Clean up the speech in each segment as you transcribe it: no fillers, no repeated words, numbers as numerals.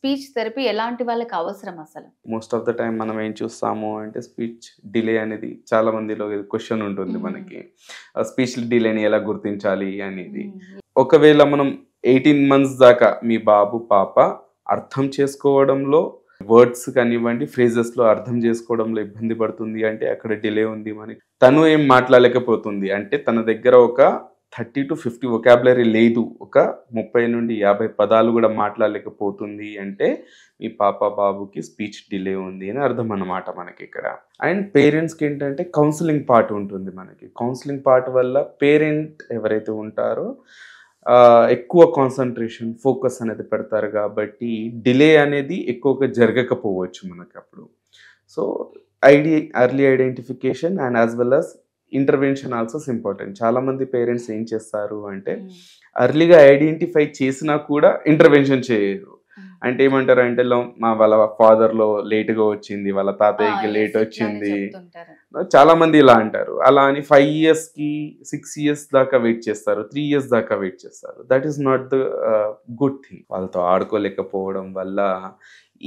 Speech therapy ఎలాంటి వాళ్ళకి అవసరం అసలు? మోస్ట్ ఆఫ్ ద టైం మనం ఏం చూస్తాము అంటే స్పీచ్ డిలే అనేది చాలా మందిలో క్వశ్చన్ ఉంటుంది మనకి. స్పీచ్ డిలేని ఎలా గుర్తించాలి అనేది. ఒకవేళ మనం 18 months దాకా మీ బాబు పాప అర్థం చేసుకోవడంలో వర్డ్స్ కానివ్వండి, ఫ్రేజెస్ లో అర్థం చేసుకోవడంలో ఇబ్బంది పడుతుంది అంటే అక్కడ డిలే ఉంది మనకి. తను ఏం మాట్లాడలేకపోతుంది అంటే తన దగ్గర ఒక 30 to 50 వొకాబులరీ లేదు, ఒక 30 నుండి 50 పదాలు కూడా మాట్లాడలేకపోతుంది అంటే మీ పాప బాబుకి స్పీచ్ డిలే ఉంది అని అర్థం అన్నమాట మనకి ఇక్కడ. అండ్ పేరెంట్స్కి ఏంటంటే కౌన్సిలింగ్ పార్ట్ ఉంటుంది మనకి. కౌన్సిలింగ్ పార్ట్ వల్ల పేరెంట్ ఎవరైతే ఉంటారో ఎక్కువ కాన్సన్ట్రేషన్ ఫోకస్ అనేది పెడతారు కాబట్టి డిలే అనేది ఎక్కువగా జరగకపోవచ్చు మనకు అప్పుడు. So early identification and as well as intervention also important. చాలా మంది పేరెంట్స్ ఏం చేస్తారు అంటే అర్లీగా ఐడెంటిఫై చేసినా కూడా ఇంటర్వెన్షన్ చేయరు. అంటే ఏమంటారు అంటే వాళ్ళ ఫాదర్ లో లేట్ గా వచ్చింది, వాళ్ళ తాతయ్యకి లేట్ వచ్చింది, చాలా మంది ఇలా అంటారు. అలా అని 5 years కి 6 years దాకా వెయిట్ చేస్తారు, 3 years దాకా వెయిట్ చేస్తారు. That is not the good thing. వాళ్ళతో ఆడుకోలేకపోవడం వల్ల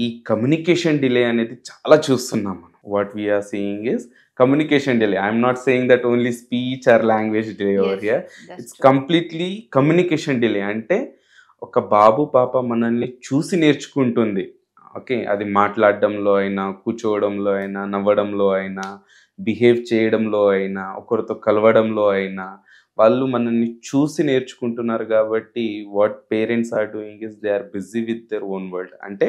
ఈ కమ్యూనికేషన్ డిలే అనేది చాలా చూస్తున్నాం మనం. What we are seeing is communication delay. I'm not saying that only speech or language delay over here. It's completely communication delay. అంటే ఒక బాబు పాప మనల్ని చూసి నేర్చుకుంటుంది. ఓకే, అది మాట్లాడడంలో అయినా, కూర్చోవడంలో అయినా, నవ్వడంలో అయినా, బిహేవ్ చేయడంలో అయినా, ఒకరితో కలవడంలో అయినా వాళ్ళు మనల్ని చూసి నేర్చుకుంటున్నారు. కాబట్టి what parents are doing is they are busy with their own world. అంటే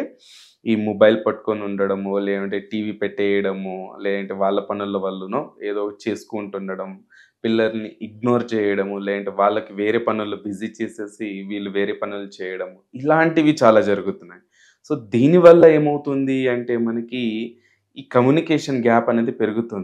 ఈ మొబైల్ పట్టుకొని ఉండడము, లేదంటే టీవీ పెట్టేయడము, లేదంటే వాళ్ళ పనుల్లో వాళ్ళునో ఏదో చేసుకుంటుండడం, పిల్లల్ని ఇగ్నోర్ చేయడము, లేదంటే వాళ్ళకి వేరే పనుల్లో బిజీ చేసేసి వీళ్ళు వేరే పనులు చేయడము, ఇలాంటివి చాలా జరుగుతున్నాయి. సో దీనివల్ల ఏమవుతుంది అంటే మనకి ఈ కమ్యూనికేషన్ గ్యాప్ అనేది పెరుగుతుంది.